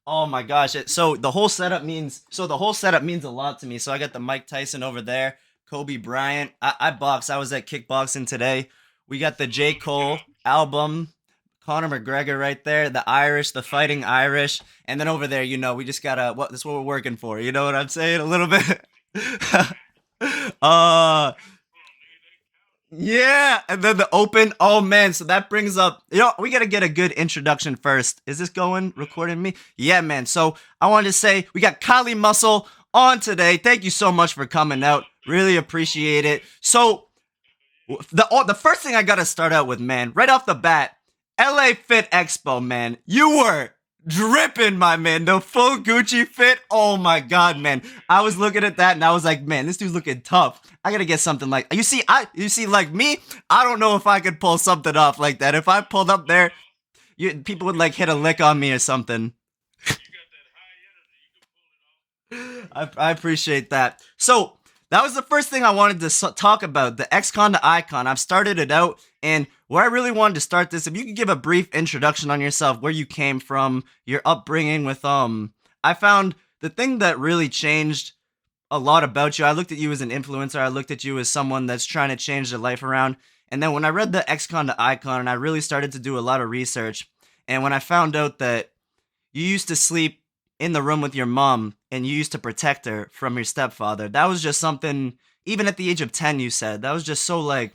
Oh my gosh. So the whole setup means a lot to me. So I got the Mike Tyson over there, Kobe Bryant. I box. I was at kickboxing today. We got the J. Cole Yeah, album, Conor McGregor right there, the Irish, the Fighting Irish, and then over there, we just gotta what that's what we're working for. You know what I'm saying? A little bit. uh Yeah, and then the open. Oh man, so that brings up. We gotta get a good introduction first. Is this going recording me? Yeah, man. So I wanted to say we got Kylie Muscle on today. Thank you so much for coming out. Really appreciate it. So the first thing I gotta start out with, man, right off the bat, LA Fit Expo, man. You were dripping, my man. The full Gucci fit. Oh my god, man. I was looking at that and I was like, man, this dude's looking tough. I gotta get something like you see, like me, I don't know if I could pull something off like that. If I pulled up there, people would like hit a lick on me or something. you got that high energy. You can pull it off. I appreciate that. So that was the first thing I wanted to talk about, the Xcon to Icon. I've started it out, and where I really wanted to start this, if you could give a brief introduction on yourself, where you came from, your upbringing with I found the thing that really changed a lot about you. I looked at you as an influencer. I looked at you as someone that's trying to change their life around. And then when I read the Xcon to Icon, and I really started to do a lot of research, and when I found out that you used to sleep in the room with your mom and you used to protect her from your stepfather. That was just something, even at the age of 10, you said. That was just so, like,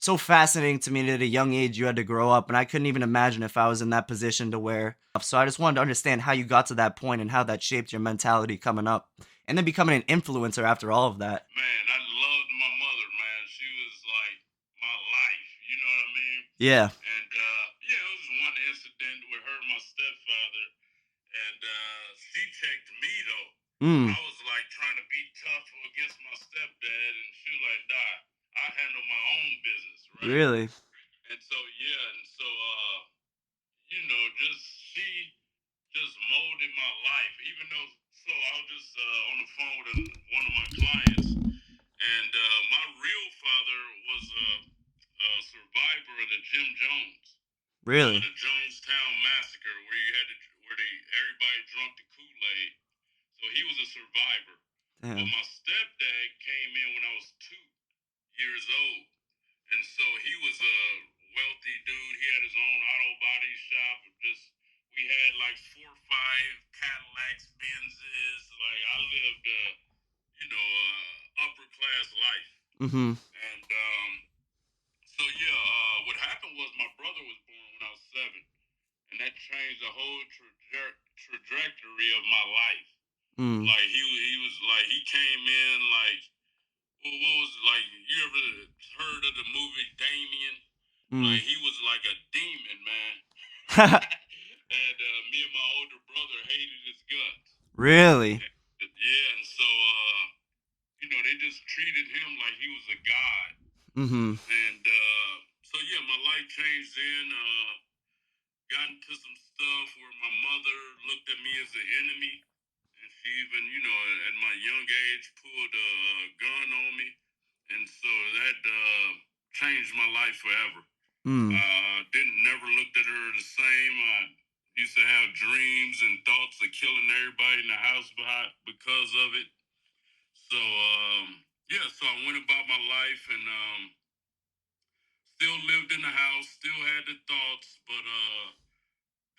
so fascinating to me that at a young age you had to grow up. And I couldn't even imagine if I was in that position to where. So I just wanted to understand how you got to that point and how that shaped your mentality coming up. And then becoming an influencer after all of that. Man, I loved my mother, man. She was like my life. You know what I mean? Yeah. And yeah, it was one incident with her and my stepfather, and she checked me though. Mm. I was like trying to be tough against my stepdad, and she was like, "Nah, I handle my own business, right?" Really? And so yeah, and so just she just molded my life. Even though, so I was just on the phone with one of my clients, and my real father was a survivor of the Jim Jones, Really? the Jonestown massacre, where you had to, where everybody drunk the Kool Aid. So he was a survivor. But Damn. my stepdad came in when I was 2 years old, and so he was a wealthy dude. He had his own auto body shop. Just we had like 4 or 5 Cadillacs, Benzes. Like I lived, upper class life. Mm-hmm. And so yeah, what happened was my brother was born when I was 7, and that changed the whole trajectory of my life. Mm. Like he was like he came in like, well, what was it, like, you ever heard of the movie Damien? Mm. Like he was like a demon, man. And me and my older brother hated his guts. Really? Yeah, and so they just treated him like he was a god. Mm-hmm. And so yeah, my life changed then. Got into some stuff where my mother looked at me as an enemy, and she even, at my young age, pulled a gun on me, and so that changed my life forever. Mm. Didn't never looked at her the same. I used to have dreams and thoughts of killing everybody in the house because of it. So yeah, so I went about my life and still lived in the house, still had the thoughts, but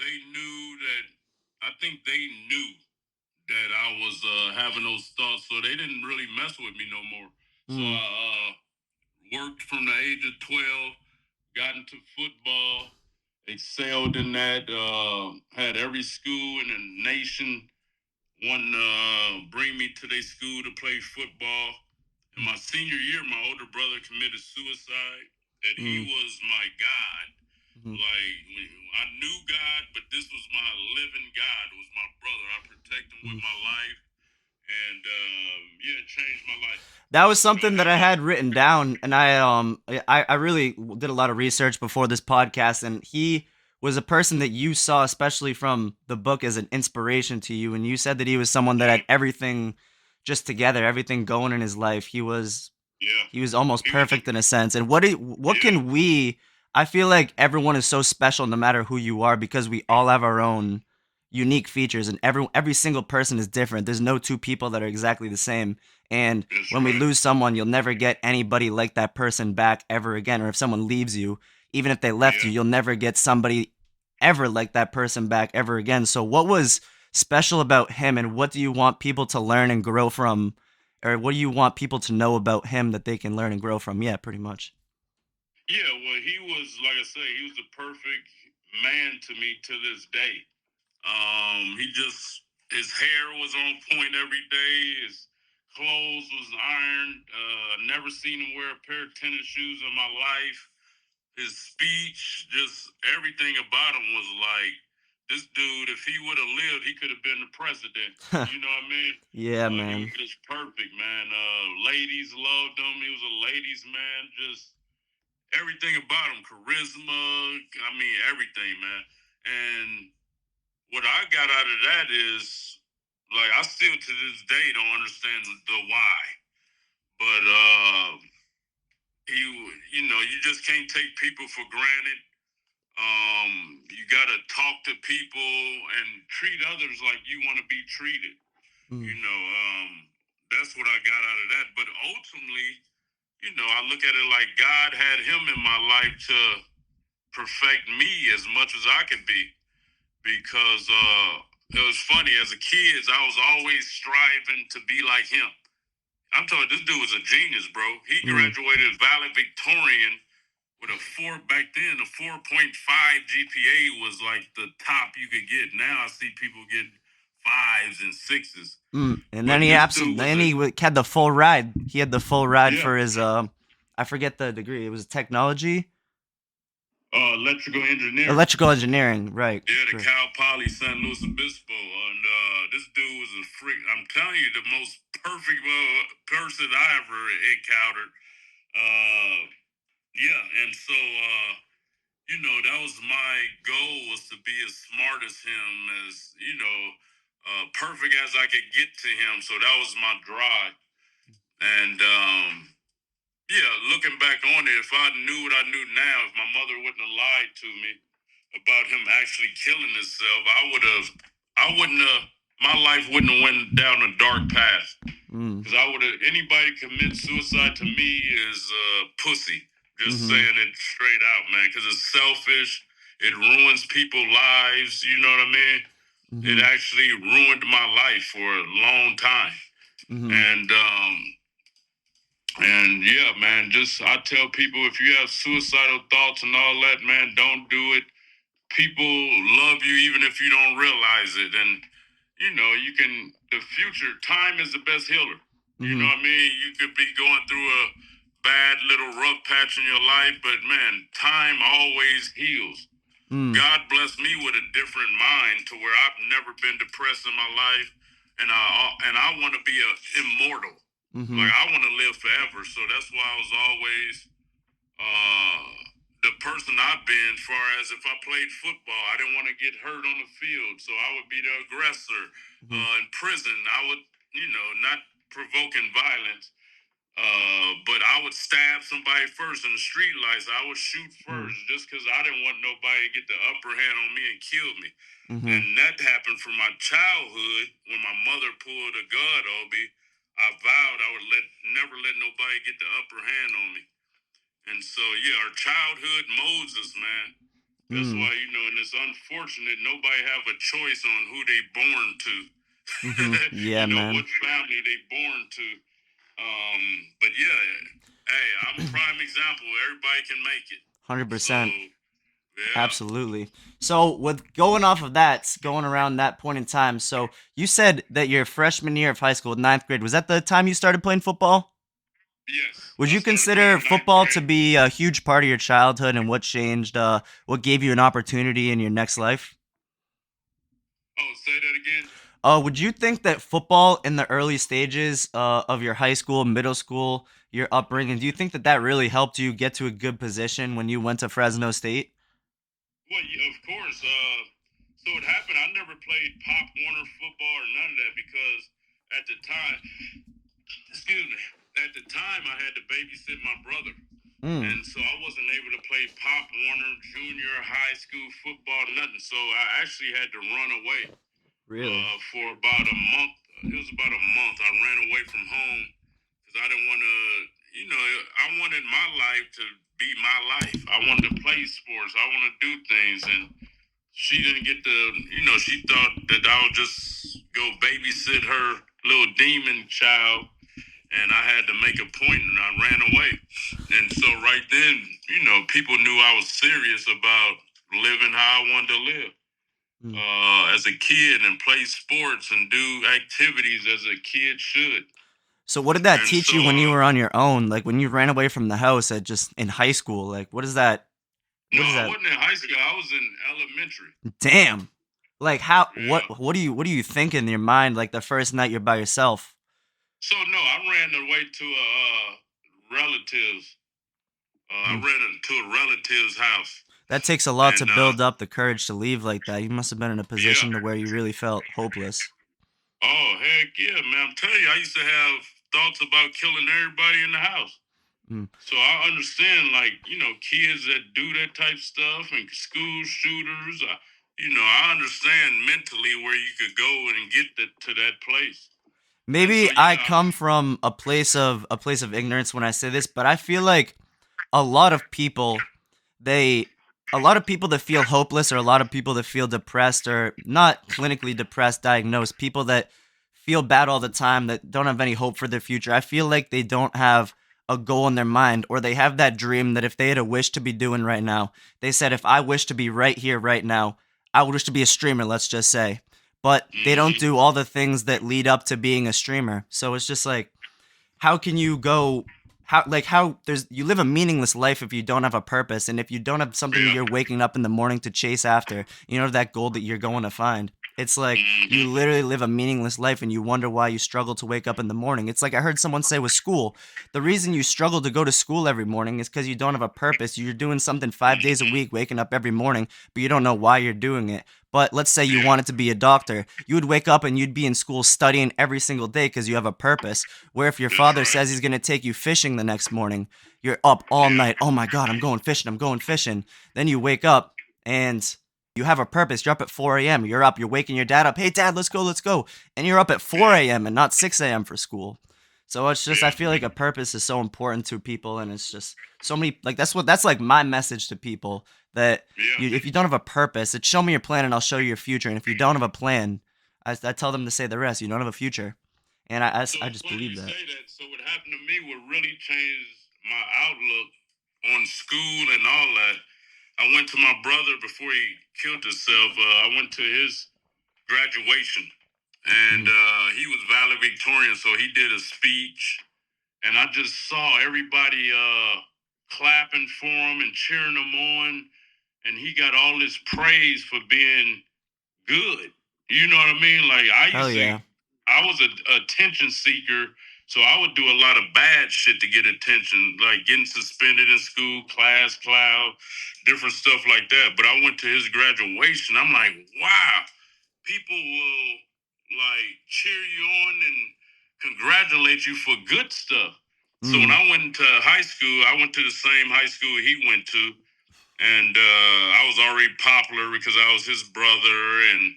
they knew that. I think they knew that I was having those thoughts, so they didn't really mess with me no more. So Mm. I worked from the age of 12, got into football, excelled in that. Had every school in the nation want to bring me to their school to play football. In my senior year, my older brother committed suicide. That he Mm. was my God. Mm. Like, I knew God, but this was my living God. It was my brother. I protect him with Mm. my life, and yeah, it changed my life. That was You know, something that I had written down, and I really did a lot of research before this podcast, and he was a person that you saw, especially from the book, as an inspiration to you, and you said that he was someone that yeah, had everything just together, everything going in his life. yeah. He was almost He was just, perfect in a sense. And what yeah, can we? I feel like everyone is so special, no matter who you are, because we all have our own unique features, and every single person is different. There's no two people that are exactly the same. And That's when we right. lose someone, you'll never get anybody like that person back ever again. Or if someone leaves you, even if they left you, Yeah. you'll never get somebody ever like that person back ever again. So what was special about him, and what do you want people to learn and grow from, or what do you want people to know about him that they can learn and grow from? Yeah, pretty much. Yeah, well, he was, like I say, he was the perfect man to me to this day. He just, his hair was on point every day. His clothes was ironed. Never seen him wear a pair of tennis shoes in my life. His speech, just everything about him was like, this dude, if he would have lived, he could have been the president. You know what I mean? Yeah, He was man. just perfect, man. Ladies loved him. He was a ladies' man. Just everything about him, charisma. I mean, everything, man. And what I got out of that is, like, I still to this day don't understand the why, but you just can't take people for granted. You gotta talk to people and treat others like you want to be treated. Mm, You know, that's what I got out of that. But ultimately, I look at it like God had him in my life to perfect me as much as I could be. Because it was funny, as a kid, I was always striving to be like him. I'm telling you, this dude was a genius, bro. He mm, graduated valedictorian with a four back then. A 4.5 GPA was like the top you could get. Now I see people get fives and sixes. mm. And then But he this dude absolutely, was then a, he had the full ride. He had the full ride yeah, for his I forget the degree. It was technology, electrical engineering. electrical engineering, right? Yeah, the Correct. Cal Poly San Luis Obispo, and this dude was a freak. I'm telling you, the most perfect person I ever encountered. Uh, yeah, and so that was my goal, was to be as smart as him, as perfect as I could get to him. So that was my drive, and yeah, looking back on it, if I knew what I knew now, if my mother wouldn't have lied to me about him actually killing himself, I wouldn't have, my life wouldn't have went down a dark path. Mm, Because I would have, anybody commit suicide to me is pussy. Just mm-hmm, saying it straight out, man. Because it's selfish. It ruins people's lives. You know what I mean? It mm-hmm, actually ruined my life for a long time. mm-hmm, And yeah, man, just I tell people, if you have suicidal thoughts and all that, man, don't do it. People love you even if you don't realize it. And you can, the future, time is the best healer. You mm-hmm, know what I mean? You could be going through a bad little rough patch in your life, but man, time always heals. mm, God blessed me with a different mind to where I've never been depressed in my life, and I want to be immortal. mm-hmm, Like, I want to live forever. So that's why I was always uh, the person I've been. Far as if I played football, I didn't want to get hurt on the field, so I would be the aggressor. mm-hmm, In prison, I would, not provoking violence. But I would stab somebody first in the street lights. I would shoot first just because I didn't want nobody to get the upper hand on me and kill me. mm-hmm, And that happened from my childhood when my mother pulled a gun on me. I vowed I would never let nobody get the upper hand on me. And so, yeah, our childhood molds us, man. That's mm, why, and it's unfortunate nobody have a choice on who they born to. mm-hmm. Yeah, man. What family they born to. But yeah, hey, I'm a prime example. Everybody can make it. So 100%. yeah, Absolutely. So, with going off of that, going around that point in time, so you said that your freshman year of high school, ninth grade, was that the time you started playing football? yes, Would I you started playing consider in ninth football to grade. be a huge part of your childhood and what changed, what gave you an opportunity in your next life? Oh, say that again. Would you think that football in the early stages of your high school, middle school, your upbringing, do you think that that really helped you get to a good position when you went to Fresno State? Well, yeah, of course. So it happened. I never played Pop Warner football or none of that because at the time, excuse me, at the time I had to babysit my brother. Mm. And so I wasn't able to play Pop Warner junior high school football, nothing. So I actually had to run away Really? for about a month. It was about a month. I ran away from home because I didn't want to, I wanted my life to be my life. I wanted to play sports. I want to do things. And she didn't get the, she thought that I would just go babysit her little demon child. And I had to make a point, and I ran away. And so right then, people knew I was serious about living how I wanted to live Mm. as a kid and play sports and do activities as a kid should. So what did that And teach so, you when you were on your own? Like when you ran away from the house at just in high school? Like what is that? no, What is I that? wasn't in high school. I was in elementary. Damn. Like how? Yeah. What do you think in your mind? Like the first night you're by yourself. So no, I ran away to a relative's. I Mm. ran to a relative's house. That takes a lot to And build up the courage to leave like that. You must have been in a yeah. position to where you really felt hopeless. Oh, heck yeah, man. I'm telling you, I used to have thoughts about killing everybody in the house. Mm. So I understand, like, kids that do that type stuff and school shooters. I understand mentally where you could go and get to that place. And so, Maybe I yeah, come from a place of ignorance when I say this, but I feel like a lot of people they a lot of people that feel hopeless or a lot of people that feel depressed or not clinically depressed diagnosed, people that feel bad all the time that don't have any hope for their future. I feel like they don't have a goal in their mind or they have that dream that if they had a wish to be doing right now, they said if I wish to be right here right now, I would wish to be a streamer, let's just say. But they don't mm-hmm. do all the things that lead up to being a streamer. So it's just like how can you go how there's you live a meaningless life if you don't have a purpose and if you don't have something that Yeah, you're waking up in the morning to chase after, that goal that you're going to find. It's like you mm-hmm. literally live a meaningless life and you wonder why you struggle to wake up in the morning. It's like I heard someone say with school, the reason you struggle to go to school every morning is because you don't have a purpose. You're doing something 5 days a week, waking up every morning, but you don't know why you're doing it. But let's say you Yeah, wanted to be a doctor. You would wake up and you'd be in school studying every single day because you have a purpose. Where if your that's father right. says he's going to take you fishing the next morning, you're up all Yeah, night. Oh my God, I'm going fishing. I'm going fishing. Then you wake up and you have a purpose. You're up at 4 a.m. You're up. You're waking your dad up. Hey, dad, let's go, let's go. And you're up at 4 a.m. and not 6 a.m. for school. So it's just, I yeah, feel like a purpose is so important to people. And it's just so many, like, that's like my message to people that yeah. if you don't have a purpose, it's show me your plan and I'll show you your future. And if you don't have a plan, I tell them to say the rest. You don't have a future. And So I it's just funny believe you that. say that. So what happened to me would really change my outlook on school and all that. I went to my brother before he killed himself. I went to his graduation, and Mm. he was valedictorian, so he did a speech, and I just saw everybody clapping for him and cheering him on, and he got all this praise for being good. You know what I mean? Like Hell yeah. I was a attention seeker, so I would do a lot of bad shit to get attention, like getting suspended in school, class cloud, different stuff like that. But I went to his graduation. I'm like, wow, people will like cheer you on and congratulate you for good stuff. So when Mm. I went to high school, I went to the same high school he went to, and I was already popular because I was his brother, and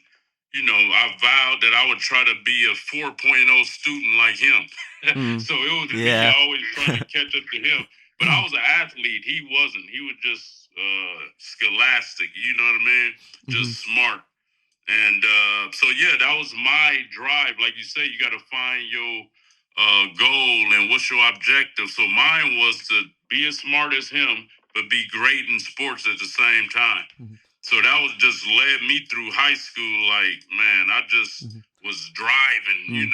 I vowed that I would try to be a 4.0 student like him. Mm. So it was me Yeah. always trying to catch up to him. But I was an athlete. He wasn't. He was just scholastic. You know what I mean? Hmm. Just smart. And so yeah, that was my drive. Like you say, you got to find your goal and what's your objective. So mine was to be as smart as him, but be great in sports at the same time. Hmm. So that was just led me through high school. Like, man, I just Hmm. was driving, Mm.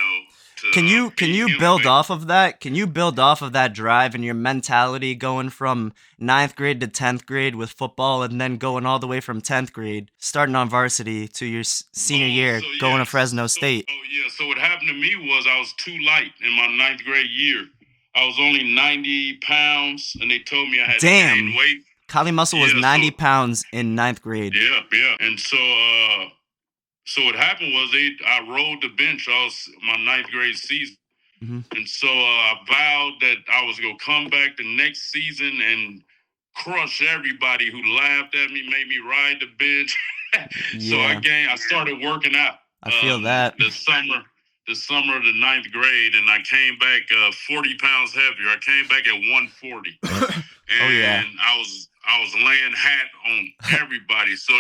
to Can you beat him, build baby. off of that? Can you build off of that drive and your mentality going from ninth grade to 10th grade with football and then going all the way from 10th grade, starting on varsity to your senior Oh, year, so going to yes. Fresno State? So what happened to me was I was too light in my ninth grade year. I was only 90 pounds, and they told me I had to gain Damn. weight. Kylie Muscle was Yeah, 90 pounds in ninth grade. yeah. And so what happened was I rolled the bench all my ninth grade season. Mm-hmm. And so I vowed that I was going to come back the next season and crush everybody who laughed at me, made me ride the bench. So Yeah, I started working out I feel that. the summer of the ninth grade, and I came back 40 pounds heavier. I came back at 140, Oh yeah. and I was laying hat on everybody. So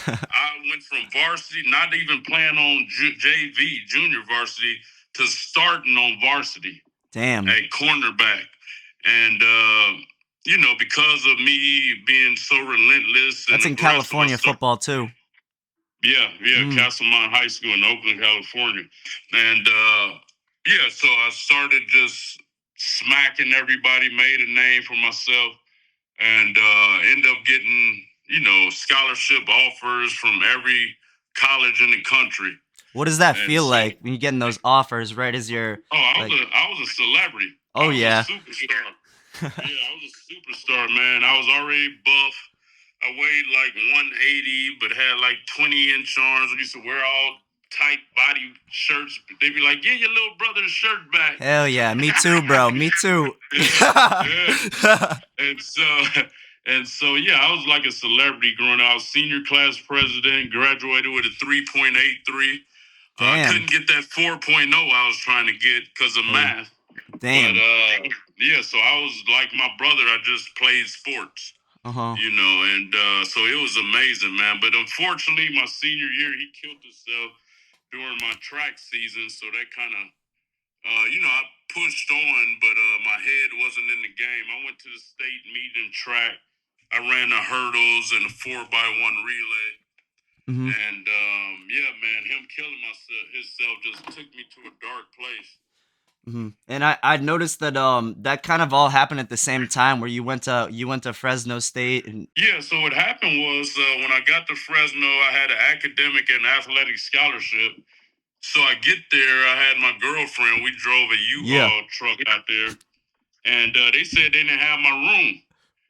I went from varsity, not even playing on JV junior varsity, to starting on varsity Damn. at cornerback, and because of me being so relentless and That's in aggressive, California football too. yeah, Mm. Castlemont High School in Oakland, California. And so I started just smacking everybody, made a name for myself, and ended up getting, scholarship offers from every college in the country. What does that And feel so, like when you're getting those offers? Right, as you're like, I was a celebrity. oh I was yeah. a superstar. Yeah, I was a superstar, man. I was already buff. I weighed like 180, but had like 20-inch arms. I used to wear all tight body shirts. They'd be like, "Get your little brother's shirt back." Hell yeah, me too, bro. Me too. Yeah. And so, yeah, I was like a celebrity growing up. I was senior class president, graduated with a 3.83. Damn. Couldn't get that 4.0 I was trying to get because of Hey, math. damn. But yeah, so I was like my brother. I just played sports, Uh-huh. and so it was amazing, man. But unfortunately, my senior year, he killed himself during my track season. So that kind of, I pushed on, but my head wasn't in the game. I went to the state meet in track. I ran the hurdles and the 4x1 relay. Mm-hmm. And yeah, man, him killing himself just took me to a dark place. Mm-hmm. And I noticed that that kind of all happened at the same time where you went to Fresno State and Yeah, so what happened was when I got to Fresno, I had an academic and athletic scholarship. So I get there, I had my girlfriend. We drove a yeah. U-Haul truck out there, and they said they didn't have my room.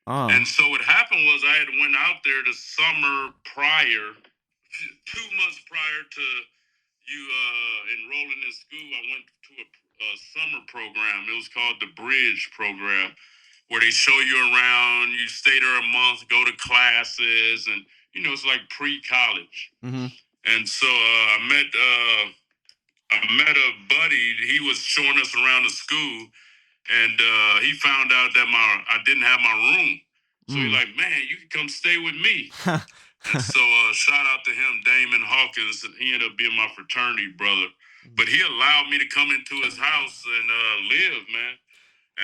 Oh. And so what happened was I had went out there the summer prior, 2 months prior to you enrolling in school. I went to a summer program. It was called the Bridge program, where they show you around. You stay there a month, go to classes, and it's like pre-college. Mm-hmm. And so I met a buddy. He was showing us around the school, and he found out that I didn't have my room. So he's like, "Man, you can come stay with me." And so shout out to him, Damon Hawkins. He ended up being my fraternity brother. But he allowed me to come into his house and live, man.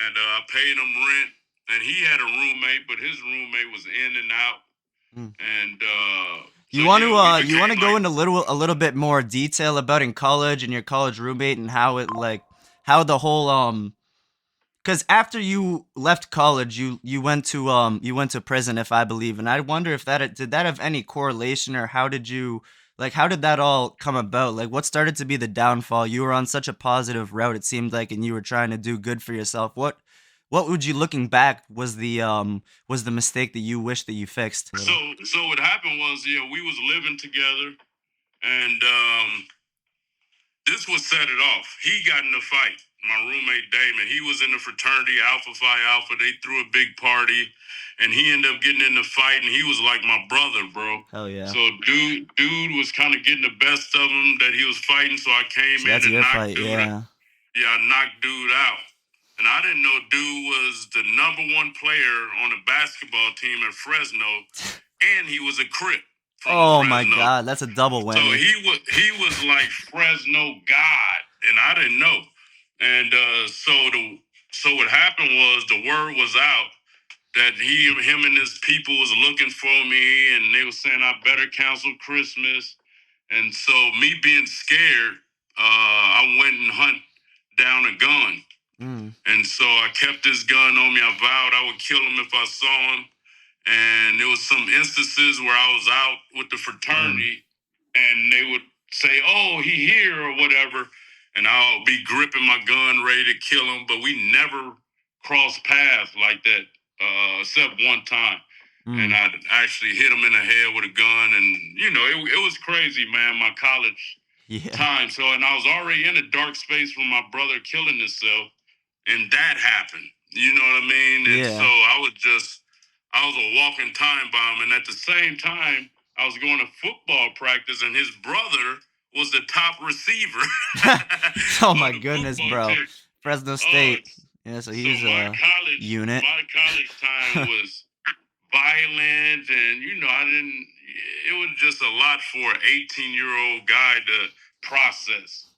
And I paid him rent. And he had a roommate, but his roommate was in and out. And You want to go into a little bit more detail about in college and your college roommate and how it how the whole because after you left college you went to prison, if I believe, and I wonder if did that have any correlation, or how did that all come about? Like, what started to be the downfall? You were on such a positive route, it seemed like, and you were trying to do good for yourself. What would you, looking back, was the mistake that you wish that you fixed? So what happened was, yeah, we was living together, and this was set it off. He got in a fight. My roommate Damon, he was in the fraternity Alpha Phi Alpha. They threw a big party, and he ended up getting in the fight. And he was like my brother, bro. Hell yeah. So dude was kind of getting the best of him that he was fighting. So I came in and knocked dude out. Yeah, I knocked dude out. And I didn't know dude was the #1 player on the basketball team at Fresno, and he was a Crip. Oh Fresno. My God, that's a double whammy. So he was like Fresno God, and I didn't know. And so what happened was the word was out that him and his people was looking for me, and they were saying I better cancel Christmas. And so me being scared, I went and hunt down a gun. And so I kept this gun on me. I vowed I would kill him if I saw him. And there was some instances where I was out with the fraternity, and they would say, "Oh, he here," or whatever, and I'll be gripping my gun ready to kill him. But we never crossed paths like that, except one time. And I actually hit him in the head with a gun, and it was crazy, man. My college Yeah. time. So, and I was already in a dark space from my brother killing himself, and that happened. You know what I mean? And so Yeah. I was a walking time bomb. And at the same time, I was going to football practice, and his brother was the top receiver Oh on my the goodness, football bro. team. Fresno Oh, State. Yeah, so so he's a unit. my college time was violent, and I didn't. It was just a lot for an 18-year-old guy to process.